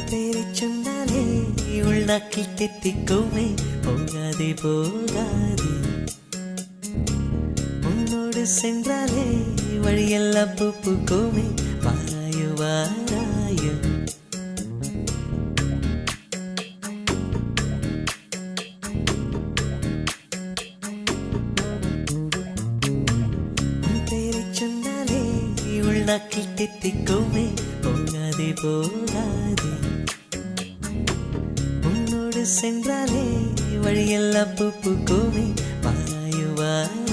பேரை சொன்னாலே உள்நாக்கில் தித்திக்குமே, போகாதே போகாதே. உன்னோடு சென்றாலே வழியெல்லாம் பூ பூக்குமே, வாராயோ வாராயோ. பேரை சொன்னாலே உள்நாக்கில் தித்திக்குமே, போகாதே போகாதே. உன்னோடு சென்றாலே வழியெல்லாம் பூ பூக்குமே, வாராயோ வாராயோ.